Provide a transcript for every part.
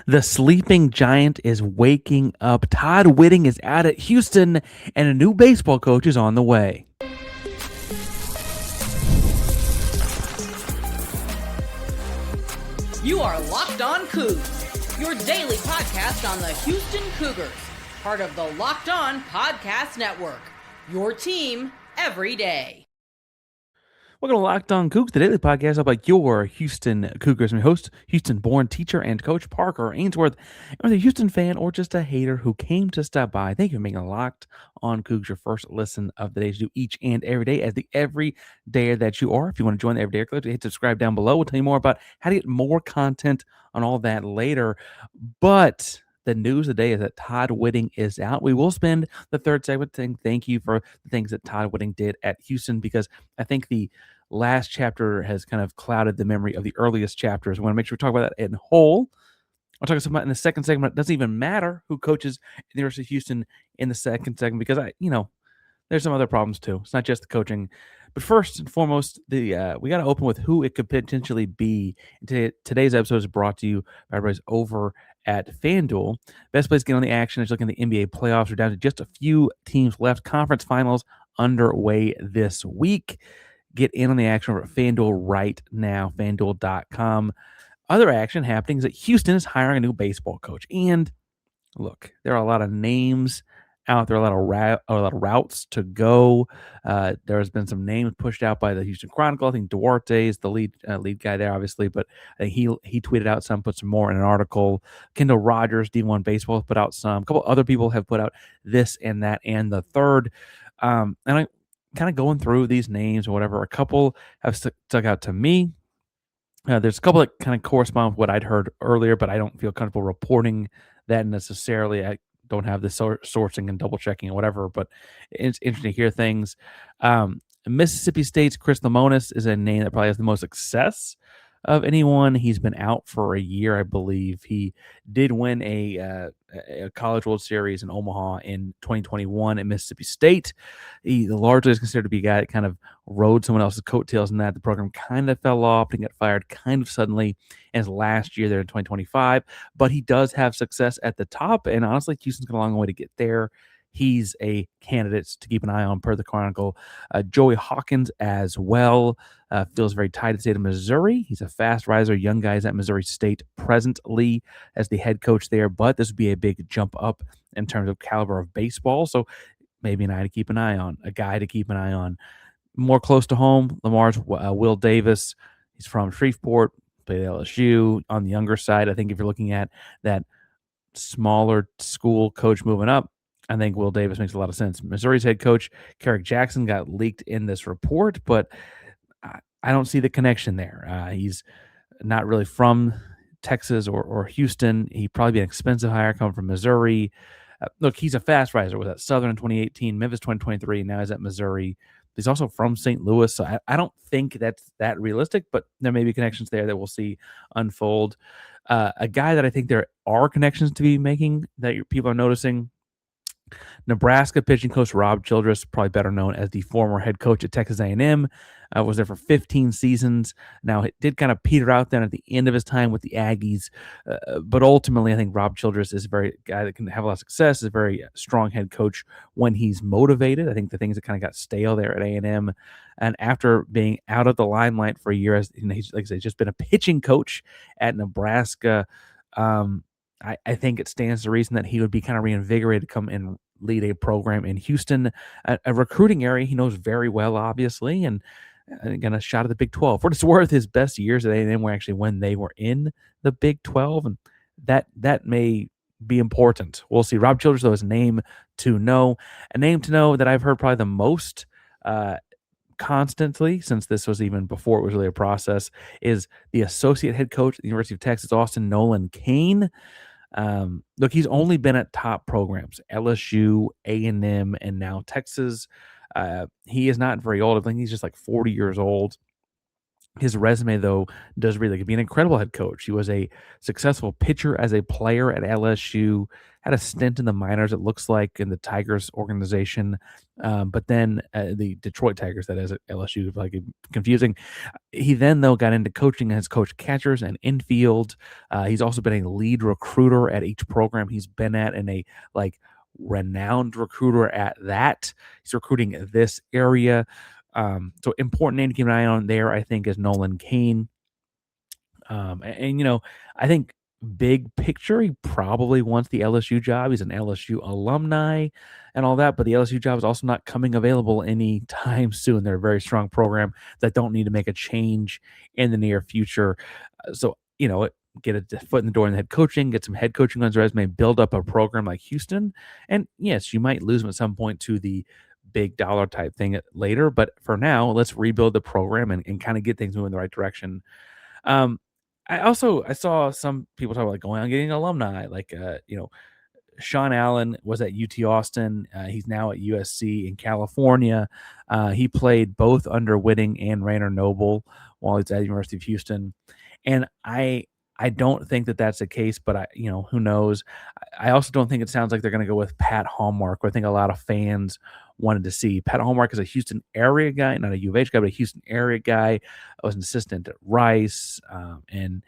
The sleeping giant is waking up. Todd Whitting is out at Houston, and a new baseball coach is on the way. You are Locked On Coogs, your daily podcast on the Houston Cougars, part of the Locked On Podcast Network, your team every day. Welcome to Locked On Coogs, the daily podcast about your Houston Cougars. I'm your host, Houston-born teacher and coach Parker Ainsworth. And whether a Houston fan or just a hater who came to stop by, thank you for making Locked On Coogs your first listen of the day to do each and every day as the everydayer that you are. If you want to join the Everydayer Club, hit subscribe down below. We'll tell you more about how to get more content on all that later. But the news today is that Todd Whitting is out. We will spend the third segment saying thank you for the things that Todd Whitting did at Houston, because I think the last chapter has kind of clouded the memory of the earliest chapters. I want to make sure we talk about that in whole. I'll talk about in the second segment. It doesn't even matter who coaches at the University of Houston in the second segment, because there's some other problems too. It's not just the coaching. But first and foremost, we got to open with who it could potentially be. Today's episode is brought to you by everybody's over at FanDuel. Best place to get on the action is looking at the NBA playoffs. We're down to just a few teams left. Conference finals underway this week. Get in on the action over at FanDuel right now, FanDuel.com. Other action happening is that Houston is hiring a new baseball coach. And look, there are a lot of names out there, a lot of routes to go. There has been some names pushed out by the Houston Chronicle. I think Duarte is the lead guy there, obviously, but he tweeted out some, put some more in an article. Kendall Rogers, D1 Baseball, put out some. A couple other people have put out this and that and the third. And I kind of going through these names or whatever. A couple have stuck out to me. There's a couple that kind of correspond with what I'd heard earlier, but I don't feel comfortable reporting that necessarily. I don't have the sourcing and double checking and whatever, but it's interesting to hear things. Mississippi State's Chris Lemonis is a name that probably has the most success of anyone. He's been out for a year, I believe. He did win a College World Series in Omaha in 2021 at Mississippi State. He largely is considered to be a guy that kind of rode someone else's coattails in that. The program kind of fell off and got fired kind of suddenly in his last year there in 2025. But he does have success at the top, and honestly, Houston's got a long way to get there. He's a candidate to keep an eye on, per the Chronicle. Joey Hawkins as well feels very tied to the state of Missouri. He's a fast riser, young guys at Missouri State presently as the head coach there, but this would be a big jump up in terms of caliber of baseball. So maybe a guy to keep an eye on. More close to home, Lamar's Will Davis. He's from Shreveport, played at LSU. On the younger side, I think if you're looking at that smaller school coach moving up, I think Will Davis makes a lot of sense. Missouri's head coach, Carrick Jackson, got leaked in this report, but I don't see the connection there. He's not really from Texas or Houston. He'd probably be an expensive hire coming from Missouri. Look, he's a fast riser. Was at Southern in 2018, Memphis 2023, now he's at Missouri. He's also from St. Louis, so I don't think that's that realistic, but there may be connections there that we'll see unfold. A guy that I think there are connections to be making that people are noticing, Nebraska pitching coach Rob Childress, probably better known as the former head coach at Texas A&M, was there for 15 seasons. Now, it did kind of peter out then at the end of his time with the Aggies, but ultimately, I think Rob Childress is a very guy that can have a lot of success, is a very strong head coach when he's motivated. I think the things that kind of got stale there at A&M, and after being out of the limelight for a year, as he's, like I said, just been a pitching coach at Nebraska. I think it stands to reason that he would be kind of reinvigorated to come and lead a program in Houston, a recruiting area he knows very well, obviously, and again, a shot at the Big 12. For what it's worth, his best years at A&M were actually when they were in the Big 12, and that may be important. We'll see. Rob Childress, though, is a name to know. A name to know that I've heard probably the most constantly, since this was even before it was really a process, is the associate head coach at the University of Texas, Austin, Nolan Cain. Look, he's only been at top programs, LSU, A&M, and now Texas. He is not very old. I think he's just like 40 years old. His resume, though, does really be an incredible head coach. He was a successful pitcher as a player at LSU, had a stint in the minors, it looks like, in the Tigers organization. But then the Detroit Tigers, that is at LSU, like confusing. He then, though, got into coaching and has coached catchers and infield. He's also been a lead recruiter at each program he's been at, and a like renowned recruiter at that. He's recruiting this area. So important name to keep an eye on there, I think, is Nolan Cain. I think big picture, he probably wants the LSU job. He's an LSU alumni and all that, but the LSU job is also not coming available anytime soon. They're a very strong program that don't need to make a change in the near future. Get a foot in the door in the head coaching, get some head coaching on his resume, build up a program like Houston. And yes, you might lose him at some point to the big dollar type thing later, but for now, let's rebuild the program and kind of get things moving in the right direction. Um, I saw some people talk about like going on getting alumni, like Sean Allen was at UT Austin. He's now at USC in California. He played both under Whitting and Rainer Noble while he's at the University of Houston. And I don't think that that's the case, but who knows? I also don't think it sounds like they're going to go with Pat Hallmark, who I think a lot of fans wanted to see. Pat Hallmark is a Houston area guy, not a U of H guy, but a Houston area guy. I was an assistant at Rice, and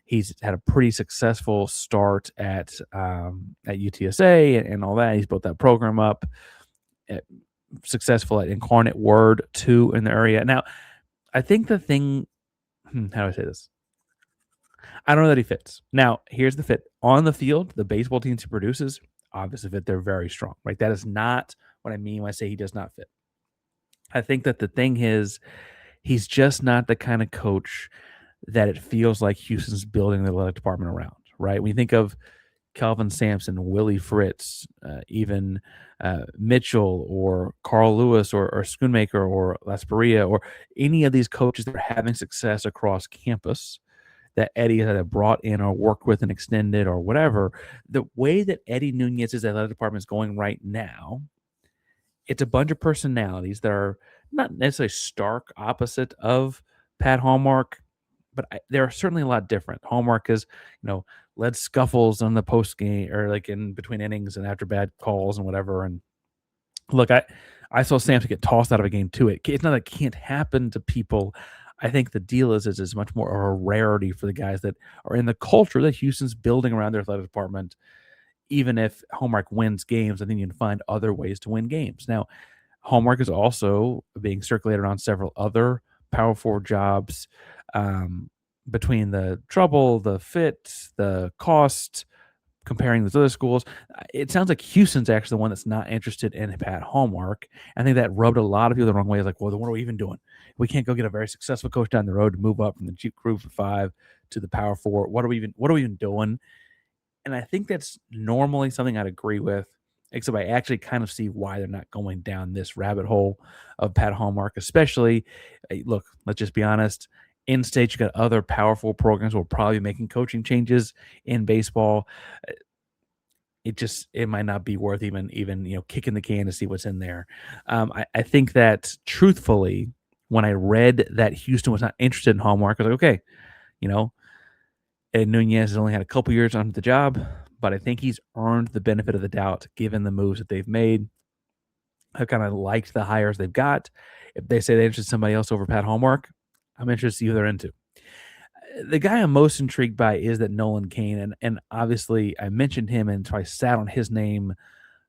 he's had a pretty successful start at UTSA and all that. He's built that program up. uh, Successful at Incarnate Word too in the area. Now, I think the thing, how do I say this? I don't know that he fits. Now, here's the fit on the field. The baseball teams he produces, obviously fit. They're very strong, right? That is not what I mean when I say he does not fit. I think that the thing is, he's just not the kind of coach that it feels like Houston's building the athletic department around, right? When you think of Calvin Sampson, Willie Fritz, even Mitchell or Carl Lewis or Schoonmaker or Lasparia or any of these coaches that are having success across campus that Eddie has either brought in or worked with and extended or whatever, the way that Eddie Nunez's athletic department is going right now, it's a bunch of personalities that are not necessarily stark opposite of Pat Hallmark, but they're certainly a lot different. Hallmark is, led scuffles on the post game or like in between innings and after bad calls and whatever. And look, I saw Samson get tossed out of a game too. It's not that it can't happen to people. I think the deal is it's much more of a rarity for the guys that are in the culture that Houston's building around their athletic department. Even if Hallmark wins games, I think you can find other ways to win games. Now, Hallmark is also being circulated around several other power forward jobs, between the trouble, the fit, the cost, comparing those other schools. It sounds like Houston's actually the one that's not interested in Pat Hallmark. I think that rubbed a lot of people the wrong way. It's like, well, then what are we even doing? We can't go get a very successful coach down the road to move up from the group of five to the power four. What are we even doing? And I think that's normally something I'd agree with, except I actually kind of see why they're not going down this rabbit hole of Pat Hallmark, especially. Look, let's just be honest. In state, you got other powerful programs will probably be making coaching changes in baseball. It might not be worth even kicking the can to see what's in there. I think that truthfully, when I read that Houston was not interested in Hallmark, I was like, okay, you know, and Nunez has only had a couple years on the job, but I think he's earned the benefit of the doubt given the moves that they've made. I kind of liked the hires they've got. If they say they interested somebody else over Pat Hallmark, I'm interested to see who they're into. The guy I'm most intrigued by is that Nolan Cain, and obviously I mentioned him and so I sat on his name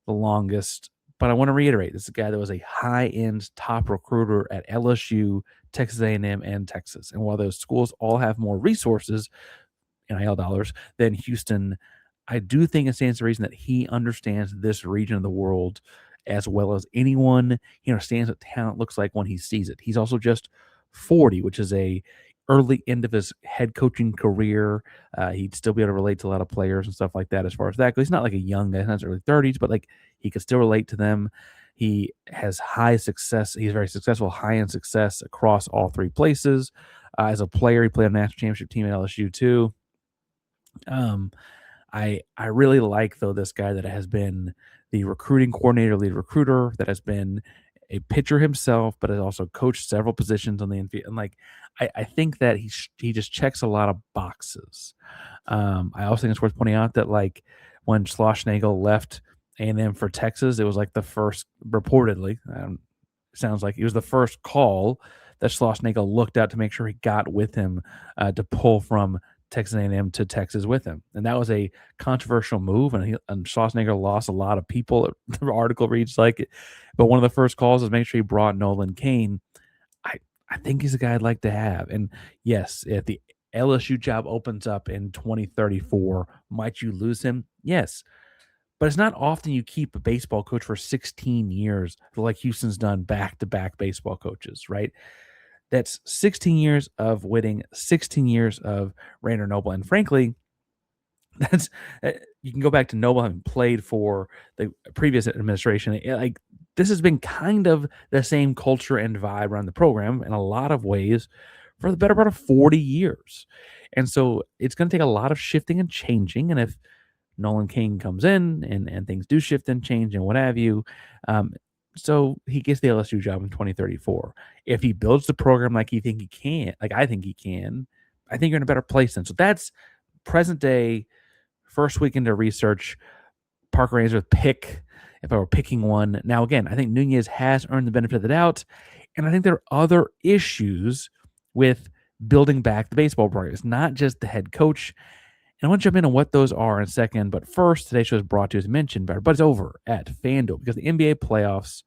the longest. But I want to reiterate, this is a guy that was a high-end top recruiter at LSU, Texas A&M, and Texas. And while those schools all have more resources, NIL dollars, than Houston, I do think it stands to reason that he understands this region of the world as well as anyone. He understands what talent looks like when he sees it. He's also just 40, which is a early end of his head coaching career. He'd still be able to relate to a lot of players and stuff like that as far as that. 'Cause he's not like a young guy, he's not his early 30s, but like he could still relate to them. He has high success. He's very successful, high-end success across all three places. As a player, he played on a national championship team at LSU too. Um, I really like though this guy that has been the recruiting coordinator, lead recruiter, that has been a pitcher himself, but has also coached several positions on the infield. And like, I think that he just checks a lot of boxes. I also think it's worth pointing out that like when Schlossnagle left A&M for Texas. It was like the first, reportedly, sounds like it was the first call that Schlossnagle looked at to make sure he got with him to pull from Texas A&M to Texas with him, and that was a controversial move. And Schlossnagle lost a lot of people. The article reads like it, but one of the first calls was make sure he brought Nolan Cain. I I think he's a guy I'd like to have. And yes, if the LSU job opens up in 2034, might you lose him? Yes. But it's not often you keep a baseball coach for 16 years like Houston's done back to back baseball coaches, right? That's 16 years of Whitting, 16 years of Rayner Noble. And frankly, that's you can go back to Noble having played for the previous administration. Like this has been kind of the same culture and vibe around the program in a lot of ways for the better part of 40 years. And so it's going to take a lot of shifting and changing. And if Nolan Cain comes in and things do shift and change and what have you, um, so he gets the LSU job in 2034. If he builds the program like he can, like I think he can, I think you're in a better place then. So that's present day, first week into research, Parker Ainsworth pick, if I were picking one. Now, again, I think Nunez has earned the benefit of the doubt, and I think there are other issues with building back the baseball program. It's not just the head coach. And I want to jump in on what those are in a second. But first, today's show is brought to you, as mentioned, by our buddies over at FanDuel, because the NBA playoffs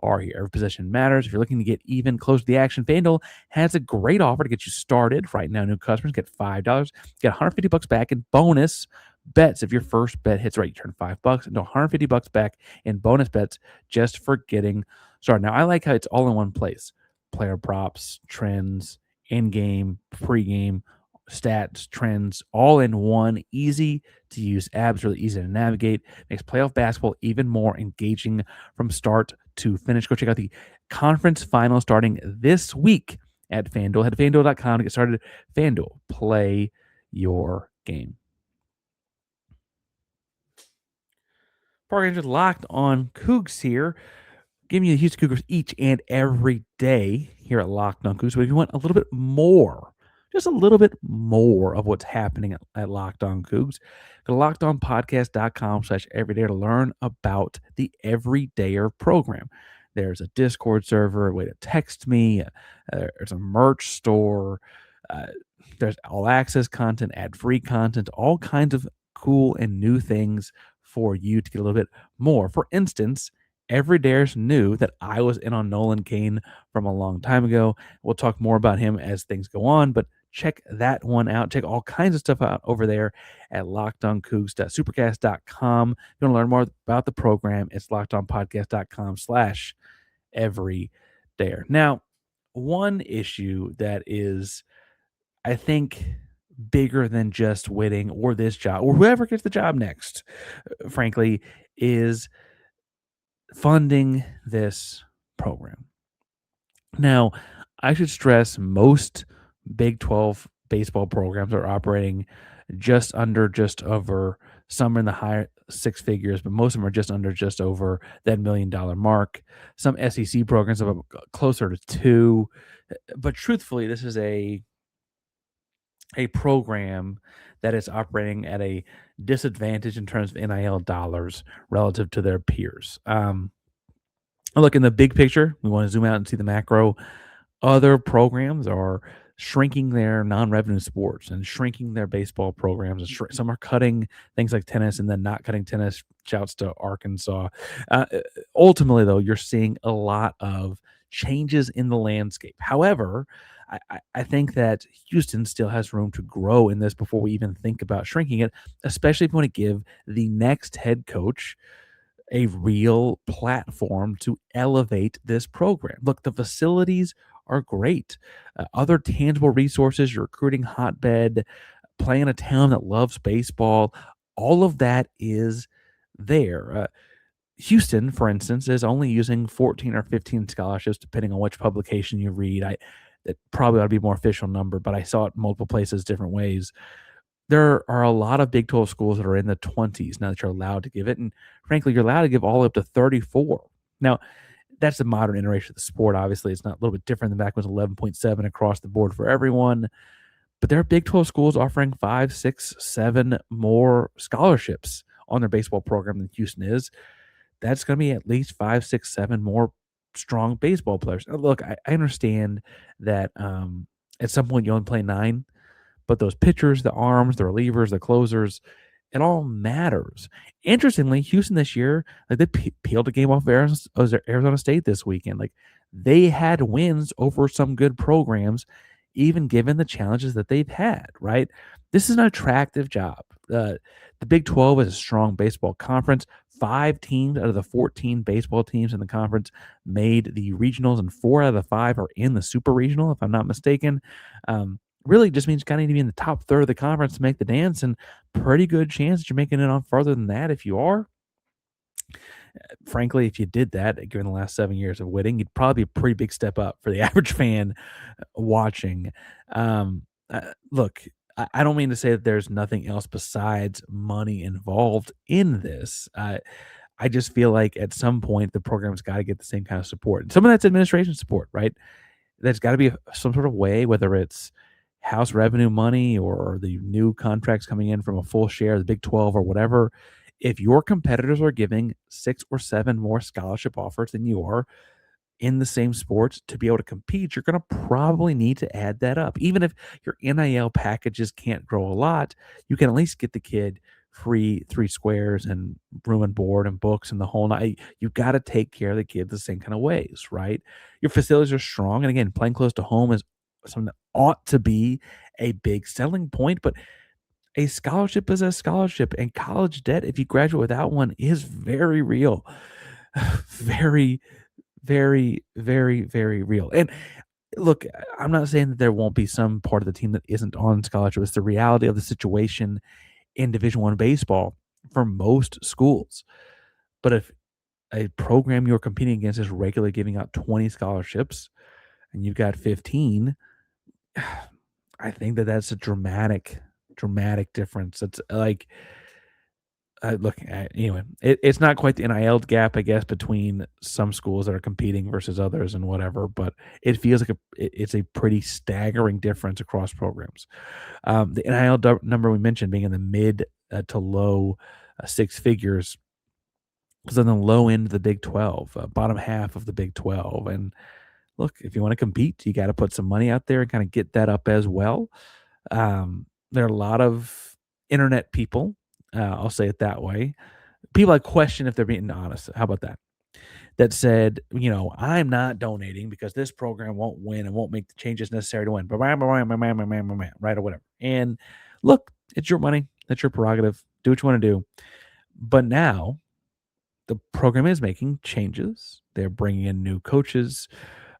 are here. Every position matters. If you're looking to get even closer to the action, FanDuel has a great offer to get you started. Right now, new customers get $5, get $150 back in bonus bets. If your first bet hits right, you turn $5 into $150 back in bonus bets just for getting started. Now, I like how it's all in one place. Player props, trends, in-game, pre-game, stats, trends, all in one easy to use app. It's really easy to navigate. Makes playoff basketball even more engaging from start to finish. Go check out the conference final starting this week at FanDuel. Head to FanDuel.com to get started. FanDuel, play your game. Parker Rangers locked on Coogs here, giving you the Houston Cougars each and every day here at Locked on Coogs. But if you want a little bit more, just a little bit more of what's happening at Locked on Coogs, go to lockedonpodcast.com/everyday to learn about the Everydayer program. There's a Discord server, a way to text me, there's a merch store, uh, there's all access content, ad free content, all kinds of cool and new things for you to get a little bit more. For instance, Everydayers knew that I was in on Nolan Cain from a long time ago. We'll talk more about him as things go on, but check that one out. Check all kinds of stuff out over there at lockedoncoogs.supercast.com. If you want to learn more about the program, it's lockedonpodcast.com/everydayer. Now, one issue that is, I think, bigger than just Whitting or this job or whoever gets the job next, frankly, is funding this program. Now, I should stress most Big 12 baseball programs are operating just over, some in the high six figures, but most of them are just over that $1 million mark. Some SEC programs are closer to two. But truthfully, this is a program that is operating at a disadvantage in terms of NIL dollars relative to their peers. Look, in the big picture, we want to zoom out and see the macro. Other programs are shrinking their non-revenue sports and shrinking their baseball programs. And some are cutting things like tennis and then not cutting tennis. Shouts to Arkansas. Ultimately, though, you're seeing a lot of changes in the landscape. However, I think that Houston still has room to grow in this before we even think about shrinking it, especially if you want to give the next head coach a real platform to elevate this program. Look, the facilities are great. Other tangible resources, your recruiting hotbed, playing a town that loves baseball, all of that is there. Houston, for instance, is only using 14 or 15 scholarships, depending on which publication you read. That probably ought to be a more official number, but I saw it multiple places different ways. There are a lot of Big 12 schools that are in the 20s now that you're allowed to give it. And frankly, you're allowed to give all up to 34. Now, that's the modern iteration of the sport. Obviously, it's not a little bit different than back when it was 11.7 across the board for everyone. But there are Big 12 schools offering 5, 6, 7 more scholarships on their baseball program than Houston is, that's going to be at least 5, 6, 7 more strong baseball players. Look, I understand that at some point you only play 9, but those pitchers, the arms, the relievers, the closers, it all matters. Interestingly, Houston this year, like they peeled a game off Arizona State this weekend. Like they had wins over some good programs, even given the challenges that they've had. Right? This is an attractive job. The Big 12 is a strong baseball conference. 5 teams out of the 14 baseball teams in the conference made the regionals, and 4 out of the 5 are in the super regional, if I'm not mistaken. Really just means you kind of need to be in the top third of the conference to make the dance, and pretty good chance that you're making it on farther than that if you are. Frankly, if you did that, given the last 7 years of Whitting, you'd probably be a pretty big step up for the average fan watching. Look, I don't mean to say that there's nothing else besides money involved in this. I just feel like at some point the program's got to get the same kind of support. And some of that's administration support, right? There's got to be some sort of way, whether it's house revenue money or the new contracts coming in from a full share of the Big 12 or whatever. If your competitors are giving 6 or 7 more scholarship offers than you are in the same sports to be able to compete, you're going to probably need to add that up. Even if your NIL packages can't grow a lot, you can at least get the kid free 3 squares and room and board and books and the whole night. You've got to take care of the kid the same kind of ways, right? Your facilities are strong. And again, playing close to home is something that ought to be a big selling point, but a scholarship is a scholarship, and college debt, if you graduate without one, is very real. Very, very, very, very real. And look, I'm not saying that there won't be some part of the team that isn't on scholarship. It's the reality of the situation in Division One baseball for most schools. But if a program you're competing against is regularly giving out 20 scholarships and you've got 15, I think that that's a dramatic difference. It's like, look, anyway, it's not quite the NIL gap, I guess, between some schools that are competing versus others and whatever, but it feels like it's a pretty staggering difference across programs. The NIL number we mentioned being in the mid to low 6 figures was on the low end of the Big 12, bottom half of the Big 12. And look, if you want to compete, you got to put some money out there and kind of get that up as well. There are a lot of internet people, I'll say it that way. People I question if they're being honest. How about that? That said, I'm not donating because this program won't win and won't make the changes necessary to win. Right or whatever. And look, it's your money. That's your prerogative. Do what you want to do. But now the program is making changes. They're bringing in new coaches.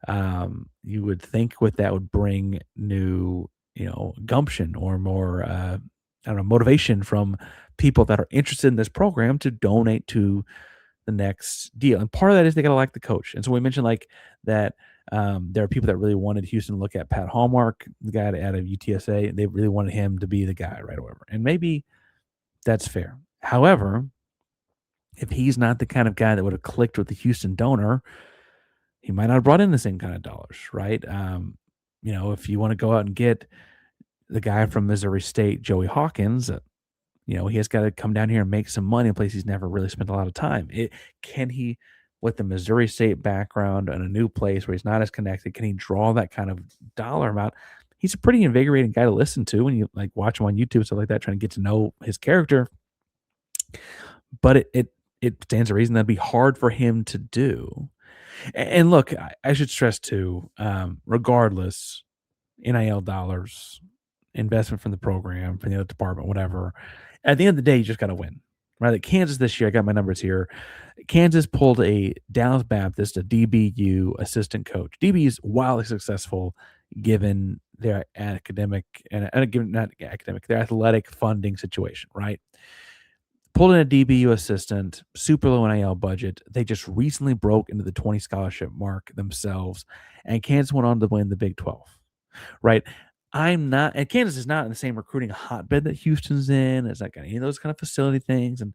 You would think with that would bring new, gumption or more, I don't know, motivation from people that are interested in this program to donate to the next deal. And part of that is they got to like the coach. And so we mentioned like that there are people that really wanted Houston to look at Pat Hallmark, the guy out of UTSA. They really wanted him to be the guy, right? Or whatever. And maybe that's fair. However, if he's not the kind of guy that would have clicked with the Houston donor, he might not have brought in the same kind of dollars, right? If you want to go out and get the guy from Missouri State, Joey Hawkins, he has got to come down here and make some money in a place he's never really spent a lot of time. Can he, with the Missouri State background and a new place where he's not as connected, can he draw that kind of dollar amount? He's a pretty invigorating guy to listen to when you like watch him on YouTube, stuff like that, trying to get to know his character. But it stands to reason that'd be hard for him to do. And look, I should stress too, regardless, NIL dollars, investment from the program, from the other department, whatever. At the end of the day, you just got to win, right? Like Kansas this year, I got my numbers here. Kansas pulled a Dallas Baptist, a DBU assistant coach. DBU is wildly successful given their academic and their athletic funding situation, right? Pulled in a DBU assistant, super low NIL budget. They just recently broke into the 20 scholarship mark themselves, and Kansas went on to win the Big 12, right? And Kansas is not in the same recruiting hotbed that Houston's in. It's not got any of those kind of facility things and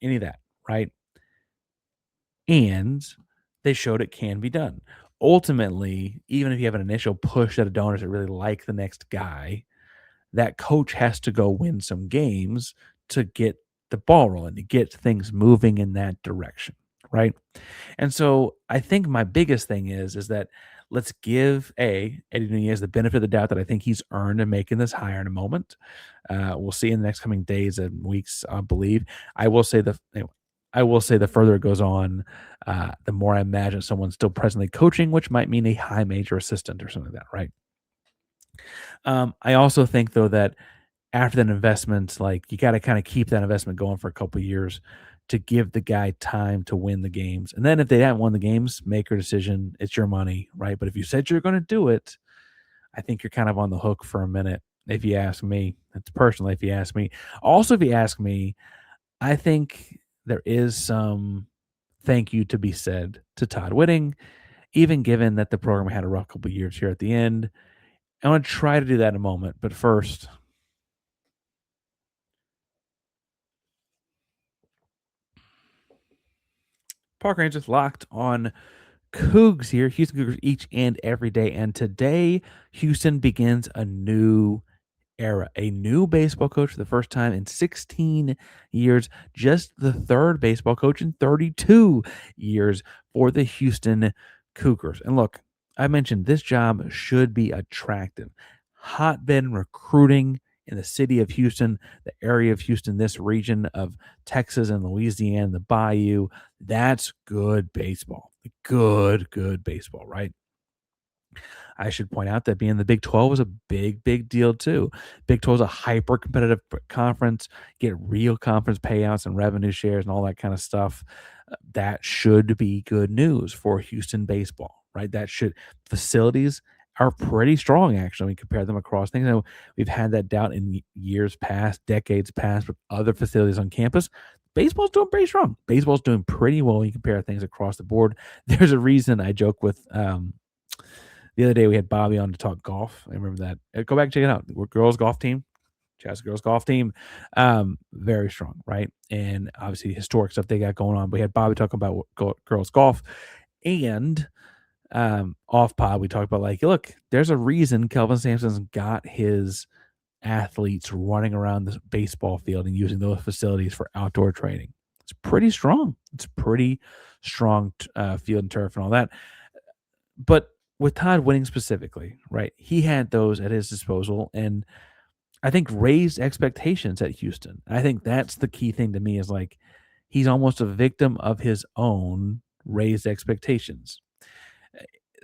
any of that, right? And they showed it can be done. Ultimately, even if you have an initial push at a donors that really like the next guy, that coach has to go win some games to get the ball rolling, to get things moving in that direction, right? And so I think my biggest thing is that let's give Eddie Nunez the benefit of the doubt that I think he's earned in making this hire in a moment. We'll see in the next coming days and weeks, I believe. I will say I will say the further it goes on, the more I imagine someone still presently coaching, which might mean a high major assistant or something like that, right? I also think though that after that investment, like you got to kind of keep that investment going for a couple of years to give the guy time to win the games. And then if they haven't won the games, make your decision. It's your money, right? But if you said you're going to do it, I think you're kind of on the hook for a minute. If you ask me, it's personally, if you ask me. Also, if you ask me, I think there is some thank you to be said to Todd Whitting, even given that the program had a rough couple of years here at the end. I want to try to do that in a moment. But first, Parker Angels locked on Coogs here, Houston Cougars each and every day. And today, Houston begins a new era, a new baseball coach for the first time in 16 years, just the third baseball coach in 32 years for the Houston Cougars. And look, I mentioned this job should be attractive. Hotbed recruiting in the city of Houston, the area of Houston, this region of Texas and Louisiana, the Bayou. That's good baseball. Good baseball, right? I should point out that being the Big 12 is a big deal too. Big 12 is a hyper competitive conference, get real conference payouts and revenue shares and all that kind of stuff. That should be good news for Houston baseball, right? That should facilities are pretty strong actually when we compare them across things. I know we've had that doubt in years past, decades past with other facilities on campus. Baseball's doing pretty strong. Baseball's doing pretty well when you compare things across the board. There's a reason I joke with the other day we had Bobby on to talk golf. I remember that. Go back and check it out. We're girls golf team, Chaz girls golf team, very strong, right? And obviously historic stuff they got going on. We had Bobby talking about girls golf, and off pod we talked about like, look, there's a reason Kelvin Sampson's got his athletes running around the baseball field and using those facilities for outdoor training. It's pretty strong. It's pretty strong field and turf and all that. But with Todd Whitting specifically, right? He had those at his disposal and I think raised expectations at Houston. I think that's the key thing to me is like he's almost a victim of his own raised expectations.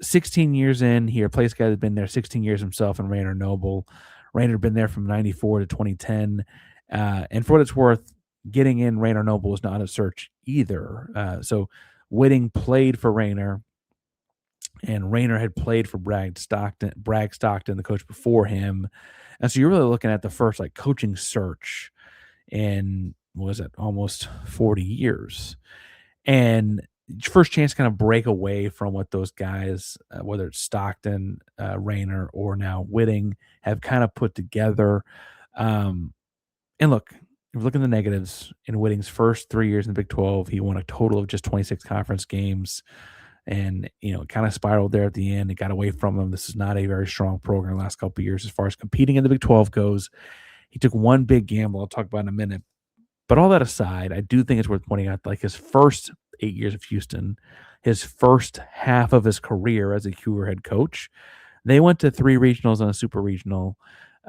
16 years in, he replaced a guy that's been there 16 years himself and Rainer Noble. Rainer been there from 94 to 2010. And for what it's worth, getting in Rainer Noble was not a search either. So Whitting played for Rainer and Rayner had played for Bragg Stockton, the coach before him. And so you're really looking at the first like coaching search in what was it, almost 40 years. And first chance to kind of break away from what those guys, whether it's Stockton, Rayner, or now Whitting, have kind of put together. And look, if you look at the negatives in Whitting's first 3 years in the Big 12, he won a total of just 26 conference games and kind of spiraled there at the end. It got away from him. This is not a very strong program the last couple of years as far as competing in the Big 12 goes. He took one big gamble I'll talk about in a minute. But all that aside, I do think it's worth pointing out like his first 8 years of Houston, his first half of his career as a Cougar head coach, they went to 3 regionals and a super regional.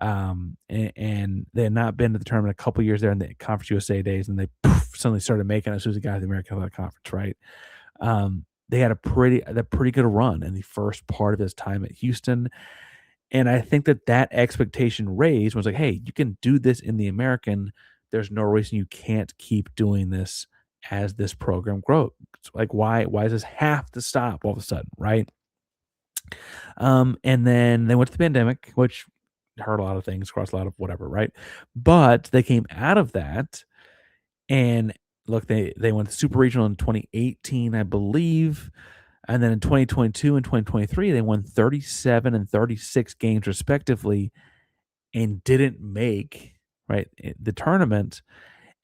And they had not been to the tournament a couple of years there in the Conference USA days, and they suddenly started making it as soon as they got to the American Athletic Conference, right? They had a pretty good run in the first part of his time at Houston. And I think that expectation raised was like, hey, you can do this in the American. There's no reason you can't keep doing this as this program grows. Like, why does this have to stop all of a sudden, right? And then they went to the pandemic, which hurt a lot of things, crossed a lot of whatever, right? But they came out of that and look, they went to Super Regional in 2018, I believe. And then in 2022 and 2023, they won 37 and 36 games respectively and didn't make the tournament.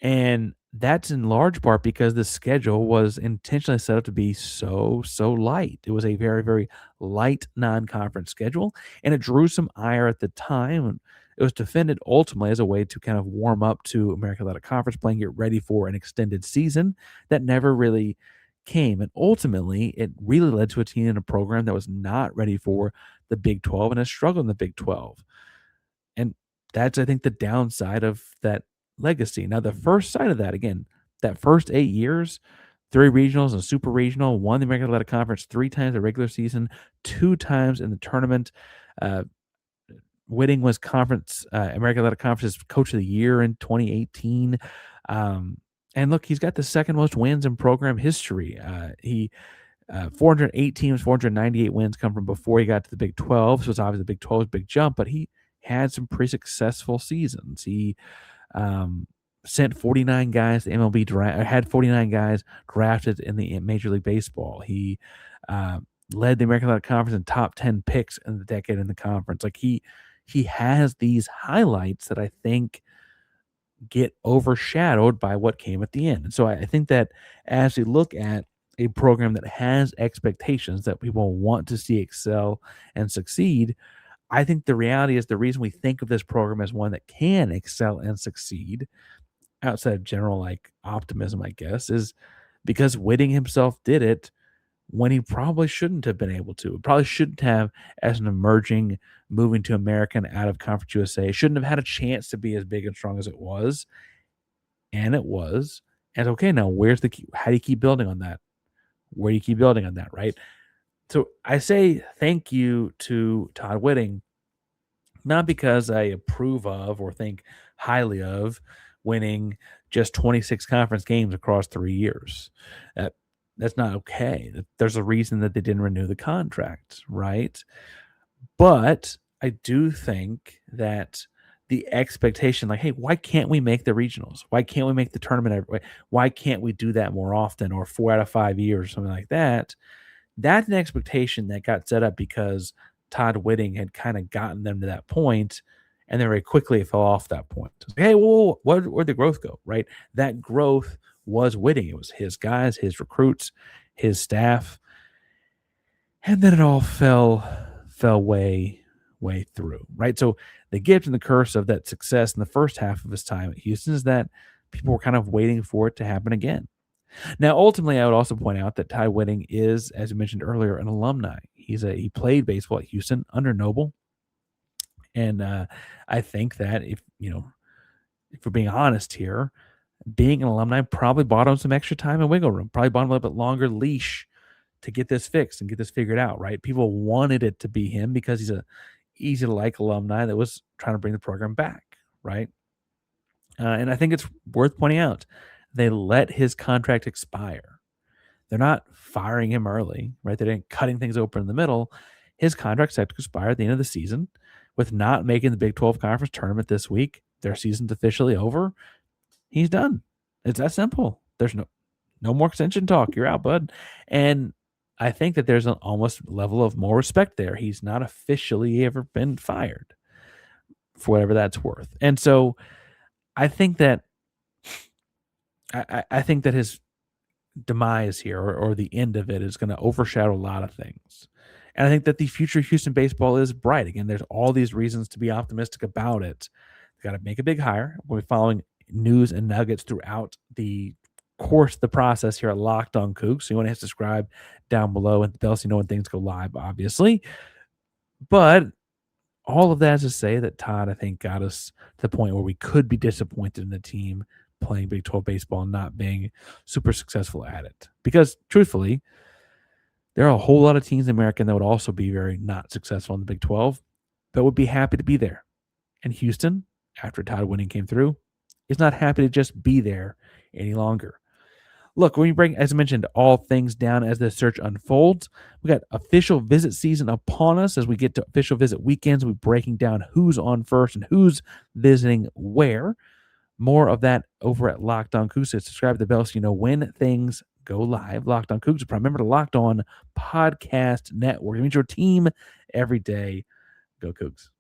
And that's in large part because the schedule was intentionally set up to be so light. It was a very light non-conference schedule, and it drew some ire at the time, It was defended ultimately as a way to kind of warm up to American Athletic Conference play and get ready for an extended season that never really came. And ultimately, it really led to a team and a program that was not ready for the Big 12 and has struggled in the Big 12. And that's, I think, the downside of that legacy. Now, the first side of that, again, that first 8 years, three regionals and super regional, won the American Athletic Conference three times the regular season, two times in the tournament. Uh, Whitting was American Athletic Conference's Coach of the Year in 2018. And look, he's got the second most wins in program history. He 408 teams, 498 wins come from before he got to the Big 12. So it's obviously the Big 12 is a big jump, but he had some pretty successful seasons. He sent 49 guys to MLB draft, had 49 guys drafted in the Major League Baseball. He led the American Athletic Conference in top 10 picks in the decade in the conference. Like he has these highlights that I think get overshadowed by what came at the end. And so I think that as we look at a program that has expectations that people want to see excel and succeed, I think the reality is the reason we think of this program as one that can excel and succeed outside of general like optimism, I guess, is because Whitting himself did it when he probably shouldn't have been able to. Probably shouldn't have as an emerging, moving to American out of Conference USA. Shouldn't have had a chance to be as big and strong as it was. And it was. And okay, now where's the key? How do you keep building on that? Where do you keep building on that, right? So I say thank you to Todd Whitting, not because I approve of or think highly of winning just 26 conference games across 3 years. That's not okay. There's a reason that they didn't renew the contract, right? But I do think that the expectation, like, hey, why can't we make the regionals? Why can't we make the tournament? Why can't we do that more often or 4 out of 5 years or something like that? That's an expectation that got set up because Todd Whitting had kind of gotten them to that point, and then very quickly it fell off that point. Like, hey, well, where'd the growth go, right? That growth was Whitting. It was his guys, his recruits, his staff, and then it all fell way through, right? So the gift and the curse of that success in the first half of his time at Houston is that people were kind of waiting for it to happen again. Now, ultimately, I would also point out that Todd Whitting is, as I mentioned earlier, an alumni. He played baseball at Houston under Noble, and I think that if we're being honest here, being an alumni probably bought him some extra time and wiggle room, probably bought him a little bit longer leash to get this fixed and get this figured out, right? People wanted it to be him because he's a easy to like alumni that was trying to bring the program back, right? And I think it's worth pointing out they let his contract expire. They're not firing him early, right? They didn't cutting things open in the middle. His contract's set to expire at the end of the season. With not making the Big 12 conference tournament this week, their season's officially over. He's done. It's that simple. There's no more extension talk. You're out, bud. And I think that there's an almost level of more respect there. He's not officially ever been fired for whatever that's worth. And so I think that I think that his demise here or the end of it is going to overshadow a lot of things. And I think that the future of Houston baseball is bright. Again, there's all these reasons to be optimistic about it. They got to make a big hire. We'll be following news and nuggets throughout the course, the process here at Locked On Coogs. So you want to hit subscribe down below and the bell so you know when things go live, obviously. But all of that is to say that Todd, I think, got us to the point where we could be disappointed in the team playing Big 12 baseball and not being super successful at it. Because truthfully, there are a whole lot of teams in America that would also be very not successful in the Big 12, but would be happy to be there. And Houston, after Todd Whitting came through, is not happy to just be there any longer. Look, when you bring, as I mentioned, all things down as the search unfolds, we got official visit season upon us. As we get to official visit weekends, we're breaking down who's on first and who's visiting where. More of that over at Locked On Coogs. So subscribe to the bell so you know when things go live. Locked On Coogs. Remember to Locked On Podcast Network. It means your team every day. Go Coogs.